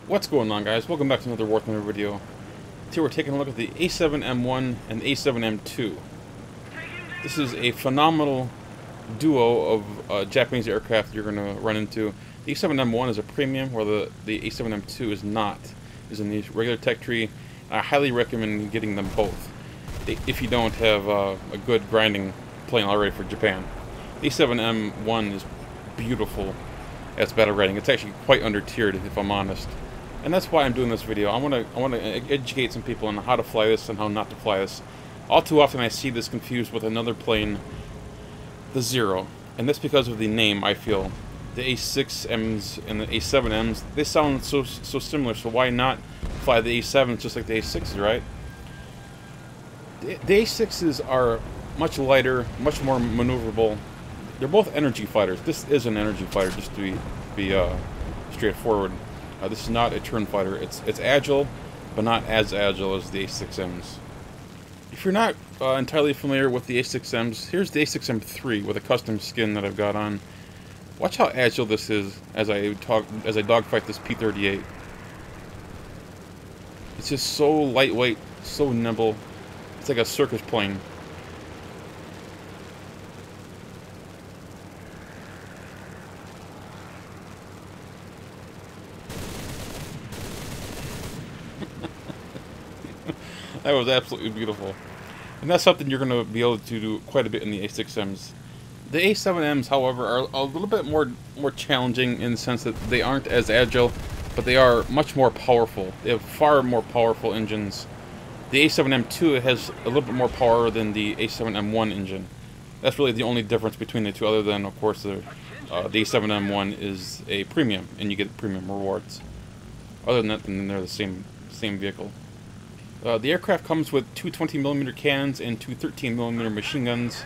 What's going on, guys? Welcome back to another War Thunder video. Today we're taking a look at the A7M1 and A7M2. This is a phenomenal duo of Japanese aircraft you're going to run into. The A7M1 is a premium, while the A7M2 is not. It's in the regular tech tree. I highly recommend getting them both if you don't have a good grinding plane already for Japan. The A7M1 is beautiful as battle rating. It's actually quite under-tiered, if I'm honest. And that's why I'm doing this video. I want to educate some people on how to fly this and how not to fly this. All too often I see this confused with another plane, the Zero. And that's because of the name, I feel. The A6Ms and the A7Ms, they sound so similar, so why not fly the A7s just like the A6s, right? The A6s are much lighter, much more maneuverable. They're both energy fighters. This is an energy fighter, just to be straightforward. This is not a turn fighter. It's agile, but not as agile as the A6Ms. If you're not entirely familiar with the A6Ms, here's the A6M3 with a custom skin that I've got on. Watch how agile this is as I dogfight this P-38. It's just so lightweight, so nimble. It's like a circus plane. That was absolutely beautiful. And that's something you're going to be able to do quite a bit in the A6Ms. The A7Ms, however, are a little bit more challenging in the sense that they aren't as agile, but they are much more powerful. They have far more powerful engines. The A7M2 has a little bit more power than the A7M1 engine. That's really the only difference between the two, other than, of course, the A7M1 is a premium, and you get premium rewards. Other than that, then they're the same vehicle. The aircraft comes with two 20mm cannons and two 13mm machine guns,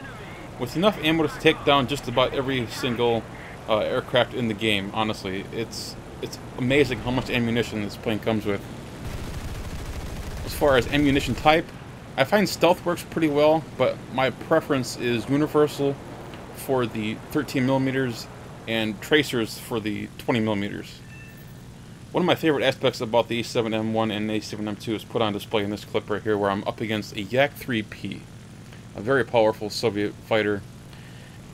with enough ammo to take down just about every single aircraft in the game. Honestly, it's amazing how much ammunition this plane comes with. As far as ammunition type, I find stealth works pretty well, but my preference is universal for the 13mm and tracers for the 20mm. One of my favorite aspects about the A7M1 and A7M2 is put on display in this clip right here, where I'm up against a Yak-3P, a very powerful Soviet fighter.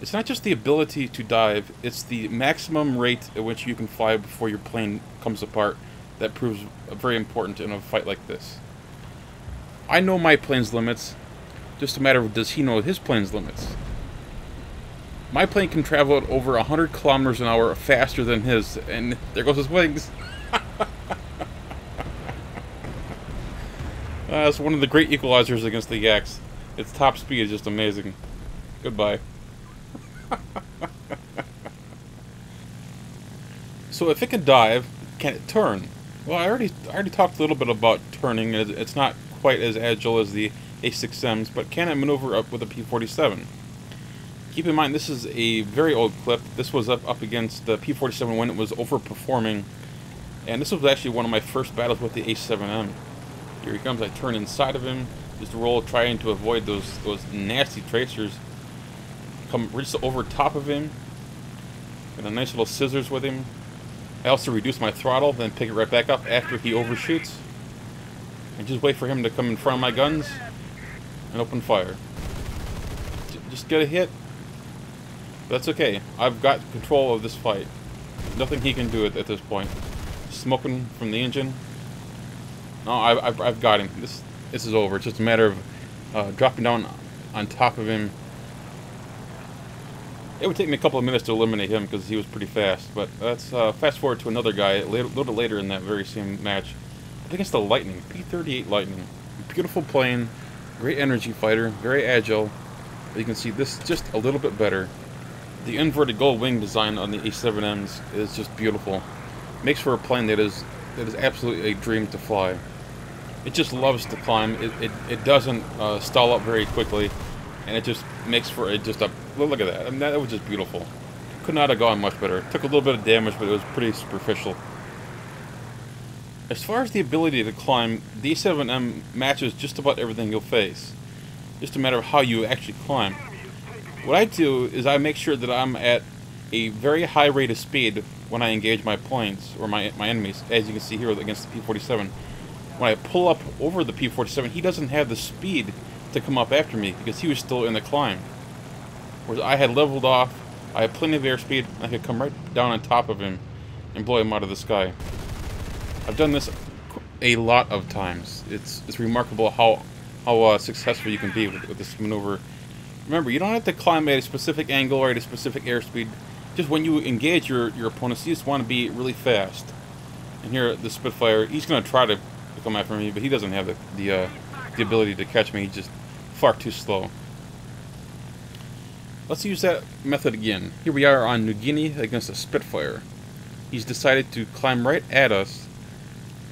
It's not just the ability to dive, it's the maximum rate at which you can fly before your plane comes apart that proves very important in a fight like this. I know my plane's limits, just a matter of does he know his plane's limits. My plane can travel at over 100 kilometers an hour faster than his, and there goes his wings. It's one of the great equalizers against the Yaks. Its top speed is just amazing. Goodbye. So if it can dive, can it turn? Well, I already talked a little bit about turning. It's not quite as agile as the A6Ms, but can it maneuver up with a P-47? Keep in mind, this is a very old clip. This was up against the P-47 when it was overperforming. And this was actually one of my first battles with the A7M. Here he comes. I turn inside of him, just roll, trying to avoid those nasty tracers. Come just over top of him. Got a nice little scissors with him. I also reduce my throttle, then pick it right back up after he overshoots. And just wait for him to come in front of my guns and open fire. Just get a hit. But that's okay. I've got control of this fight. Nothing he can do at this point. Smoking from the engine. No, I've got him. This is over. It's just a matter of dropping down on top of him. It would take me a couple of minutes to eliminate him because he was pretty fast. But let's fast forward to another guy a little bit later in that very same match. Up against the Lightning, P-38 Lightning. Beautiful plane, great energy fighter, very agile. But you can see this just a little bit better. The inverted gold wing design on the A7Ms is just beautiful. Makes for a plane that is absolutely a dream to fly. It just loves to climb. It doesn't stall up very quickly, and it just makes for just a look at that. I mean, that was just beautiful. Could not have gone much better. Took a little bit of damage, but it was pretty superficial. As far as the ability to climb, the A7M matches just about everything you'll face. Just a matter of how you actually climb. What I do is I make sure that I'm at a very high rate of speed when I engage my planes, or my enemies, as you can see here against the P-47. When I pull up over the P-47, he doesn't have the speed to come up after me, because he was still in the climb. Whereas I had leveled off, I had plenty of airspeed, I could come right down on top of him and blow him out of the sky. I've done this a lot of times. It's remarkable how successful you can be with this maneuver. Remember, you don't have to climb at a specific angle or at a specific airspeed. Just when you engage your opponents, you just want to be really fast. And here, the Spitfire, he's going to try to come after me, but he doesn't have the ability to catch me. He's just far too slow. Let's use that method again. Here we are on New Guinea against a Spitfire. He's decided to climb right at us.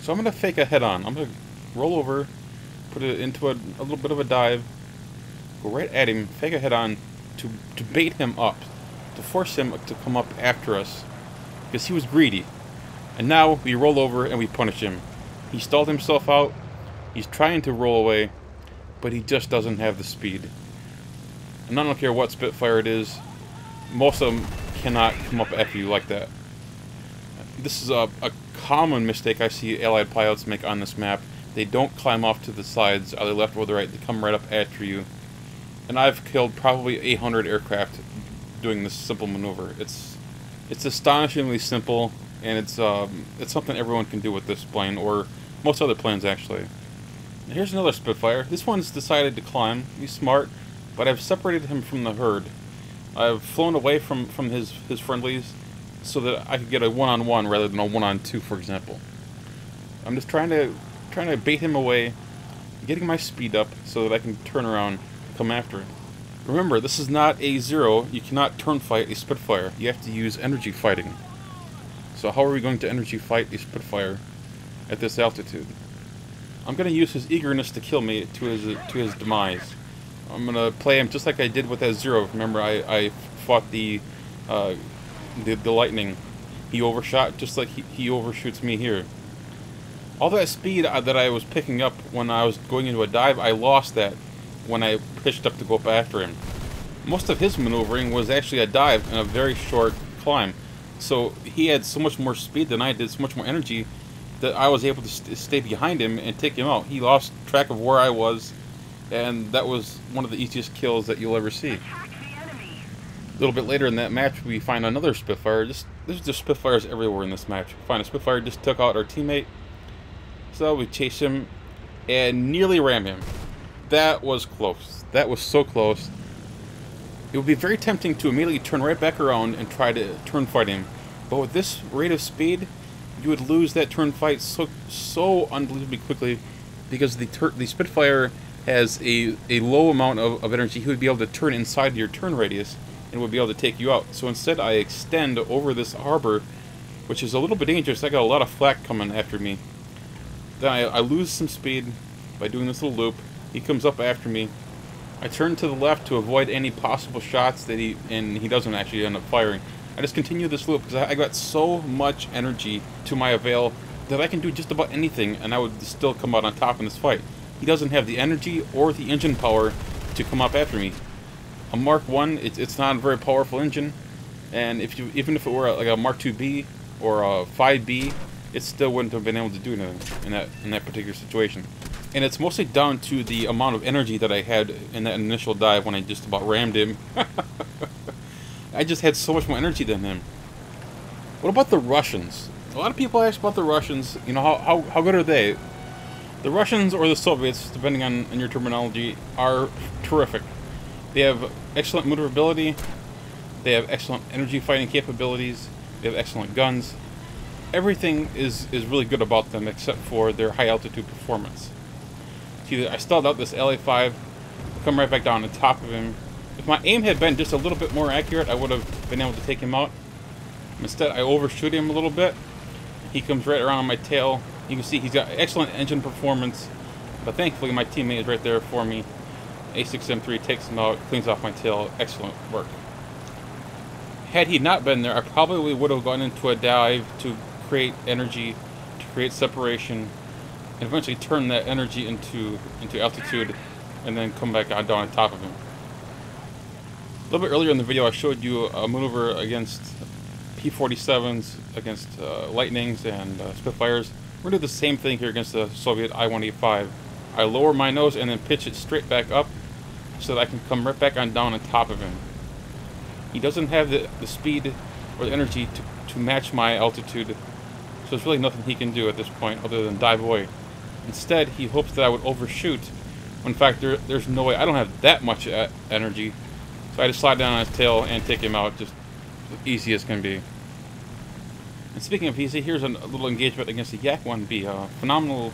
So I'm going to fake a head-on. I'm going to roll over, put it into a little bit of a dive, go right at him, fake a head-on to bait him up, to force him to come up after us, because he was greedy. And now we roll over and we punish him. He stalled himself out, he's trying to roll away, but he just doesn't have the speed. And I don't care what Spitfire it is, most of them cannot come up after you like that. This is a common mistake I see Allied pilots make on this map. They don't climb off to the sides, either left or the right. They come right up after you. And I've killed probably 800 aircraft doing this simple maneuver. It's astonishingly simple, and it's something everyone can do with this plane, or most other planes actually. And here's another Spitfire. This one's decided to climb. He's smart, but I've separated him from the herd. I've flown away from his friendlies so that I could get a one-on-one rather than a one-on-two, for example. I'm just trying to bait him away, getting my speed up so that I can turn around and come after him. Remember, this is not A0. You cannot turn fight a Spitfire. You have to use energy fighting. So how are we going to energy fight a Spitfire at this altitude? I'm going to use his eagerness to kill me to his demise. I'm going to play him just like I did with A0. Remember, I fought the lightning. He overshot just like he overshoots me here. All that speed that I was picking up when I was going into a dive, I lost that when I pitched up to go up after him. Most of his maneuvering was actually a dive and a very short climb. So he had so much more speed than I did, so much more energy, that I was able to stay behind him and take him out. He lost track of where I was, and that was one of the easiest kills that you'll ever see. A little bit later in that match, we find another Spitfire. There's just Spitfires everywhere in this match. We find a Spitfire just took out our teammate. So we chase him and nearly ram him. That was close. That was so close. It would be very tempting to immediately turn right back around and try to turn fight him. But with this rate of speed, you would lose that turn fight so unbelievably quickly, because the Spitfire has a low amount of energy. He would be able to turn inside your turn radius and would be able to take you out. So instead I extend over this harbor, which is a little bit dangerous. I got a lot of flak coming after me. Then I lose some speed by doing this little loop. He comes up after me. I turn to the left to avoid any possible shots that he doesn't actually end up firing. I just continue this loop because I got so much energy to my avail that I can do just about anything and I would still come out on top in this fight. He doesn't have the energy or the engine power to come up after me. A Mark 1, it's not a very powerful engine, and even if it were like a Mark 2B or a 5B, it still wouldn't have been able to do anything in that particular situation. And it's mostly down to the amount of energy that I had in that initial dive when I just about rammed him. I just had so much more energy than him. What about the Russians? A lot of people ask about the Russians. You know, how good are they? The Russians, or the Soviets, depending on your terminology, are terrific. They have excellent maneuverability. They have excellent energy fighting capabilities. They have excellent guns. Everything is really good about them except for their high altitude performance. See, I stalled out this LA-5, come right back down on top of him. If my aim had been just a little bit more accurate, I would have been able to take him out. Instead, I overshoot him a little bit. He comes right around on my tail. You can see he's got excellent engine performance, but thankfully my teammate is right there for me. A7M2 takes him out, cleans off my tail. Excellent work. Had he not been there, I probably would have gone into a dive to create energy, to create separation, and eventually turn that energy into altitude, and then come back down on top of him. A little bit earlier in the video, I showed you a maneuver against P-47s against Lightnings and Spitfires. We're going to do the same thing here against the Soviet I-185. I lower my nose and then pitch it straight back up so that I can come right back on down on top of him. He doesn't have the speed or the energy to match my altitude, so there's really nothing he can do at this point other than dive away. Instead, he hopes that I would overshoot. In fact, there's no way. I don't have that much energy, so I just slide down on his tail and take him out just as easy as can be. And speaking of easy, here's a little engagement against the Yak-1B, a phenomenal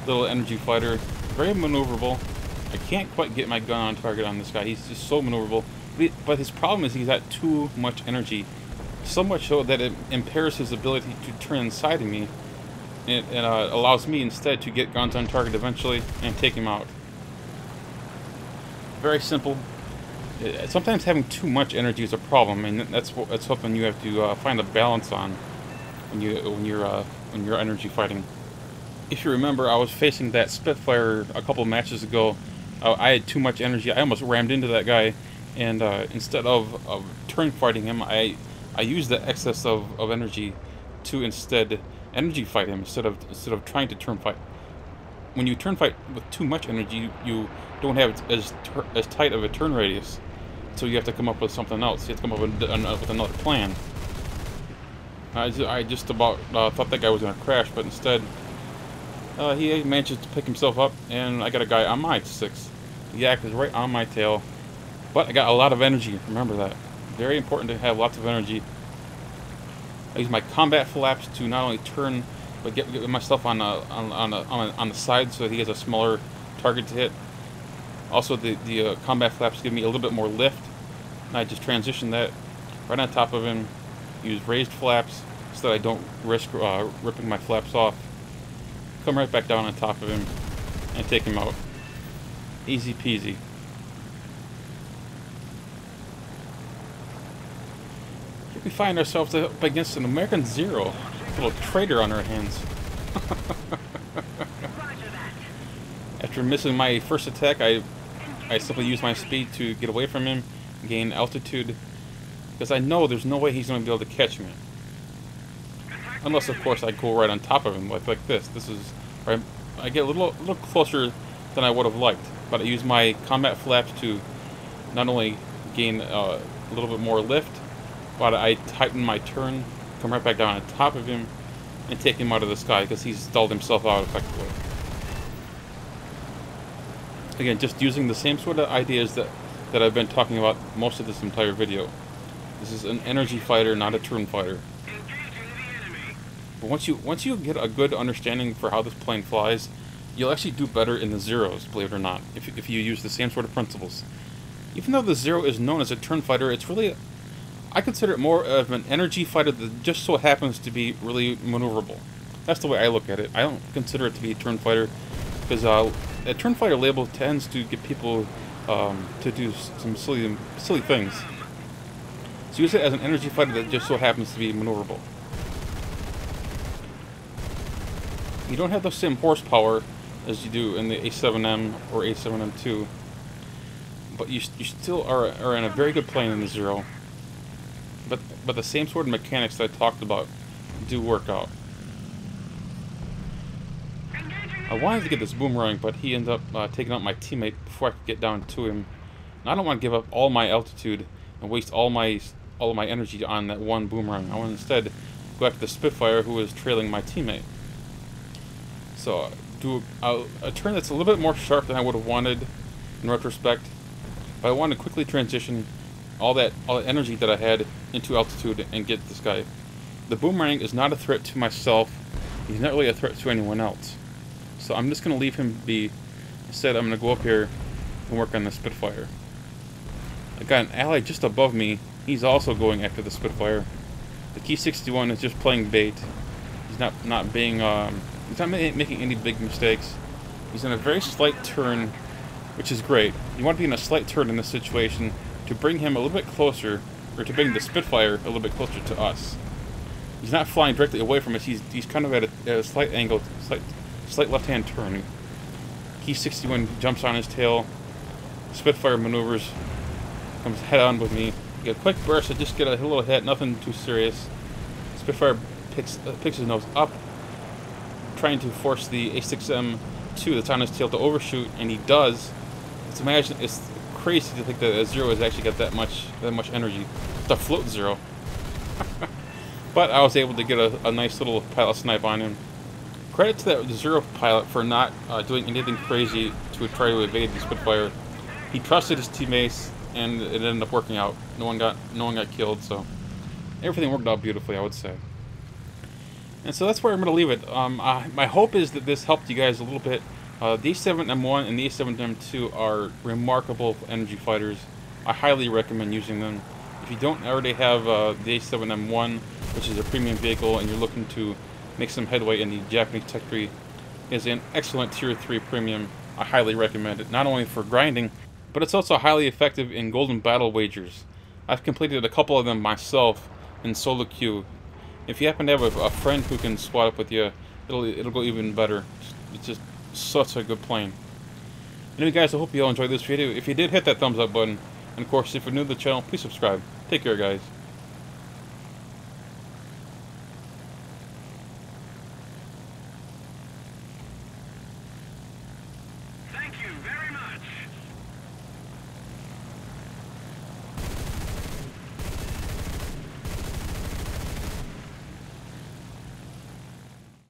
little energy fighter, very maneuverable. I can't quite get my gun on target on this guy. He's just so maneuverable. But his problem is he's got too much energy. So much so that it impairs his ability to turn inside of me. And allows me instead to get guns on target eventually and take him out. Very simple. Sometimes having too much energy is a problem, and that's something you have to find a balance on when you're energy fighting. If you remember, I was facing that Spitfire a couple matches ago. I had too much energy. I almost rammed into that guy, and instead of turn fighting him, I used the excess of energy to instead energy fight him instead of trying to turn fight. When you turn fight with too much energy, you don't have as tight of a turn radius, so you have to come up with something else. You have to come up with another plan. I just about thought that guy was going to crash, but instead he manages to pick himself up, and I got a guy on my 6. The Yak is right on my tail, but I got a lot of energy. Remember that. Very important to have lots of energy. I use my combat flaps to not only turn, but get myself on the side so that he has a smaller target to hit. Also, the combat flaps give me a little bit more lift, and I just transition that right on top of him. Use raised flaps so that I don't risk ripping my flaps off. Come right back down on top of him and take him out. Easy peasy. Here we find ourselves up against an American Zero, a little traitor on our hands. After missing my first attack, I simply use my speed to get away from him, gain altitude, because I know there's no way he's going to be able to catch me. Unless, of course, I go right on top of him like this. This is where I get a little closer than I would have liked, but I use my combat flaps to not only gain a little bit more lift, but I tighten my turn, come right back down on top of him, and take him out of the sky because he's stalled himself out effectively. Again, just using the same sort of ideas that I've been talking about most of this entire video. This is an energy fighter, not a turn fighter. But once you get a good understanding for how this plane flies, you'll actually do better in the Zeros, believe it or not, if you use the same sort of principles. Even though the Zero is known as a turn fighter, it's really, I consider it more of an energy fighter that just so happens to be really maneuverable. That's the way I look at it. I don't consider it to be a turn fighter, because a turn fighter label tends to get people to do some silly things. So use it as an energy fighter that just so happens to be maneuverable. You don't have the same horsepower as you do in the A7M or A7M2, but you still are in a very good plane in the Zero. But the same sort of mechanics that I talked about do work out. I wanted to get this boomerang, but he ended up taking out my teammate before I could get down to him. And I don't want to give up all my altitude and waste all of my energy on that one boomerang. I want to instead go after the Spitfire, who is trailing my teammate. So do a turn that's a little bit more sharp than I would have wanted in retrospect. But I want to quickly transition all the energy that I had into altitude and get this guy. The boomerang is not a threat to myself. He's not really a threat to anyone else. So I'm just going to leave him be. Instead, I'm going to go up here and work on the Spitfire. I got an ally just above me. He's also going after the Spitfire. The Key-61 is just playing bait. He's not making any big mistakes. He's in a very slight turn, which is great. You want to be in a slight turn in this situation to bring him a little bit closer, or to bring the Spitfire a little bit closer to us. He's not flying directly away from us. He's kind of at a slight angle, slight left-hand turn. Key-61 jumps on his tail. Spitfire maneuvers, comes head-on with me. Get a quick burst, I just get a little hit, nothing too serious. Spitfire picks his nose up, trying to force the A7M2 that's on his tail to overshoot, and he does. It's crazy to think that a Zero has actually got that much energy to float Zero. But I was able to get a nice little pilot snipe on him. Credit to that Zero pilot for not doing anything crazy to try to evade the Spitfire. He trusted his teammates, and it ended up working out. No one got killed, so everything worked out beautifully, I would say. And so that's where I'm going to leave it. My hope is that this helped you guys a little bit. The A7M1 and the A7M2 are remarkable energy fighters. I highly recommend using them. If you don't already have the A7M1, which is a premium vehicle, and you're looking to make some headway in the Japanese tech tree, it is an excellent Tier 3 premium. I highly recommend it, not only for grinding, but it's also highly effective in golden battle wagers. I've completed a couple of them myself in solo queue. If you happen to have a friend who can squad up with you, it'll go even better. It's just such a good plane. Anyway guys, I hope you all enjoyed this video. If you did, hit that thumbs up button. And of course, if you're new to the channel, please subscribe. Take care guys.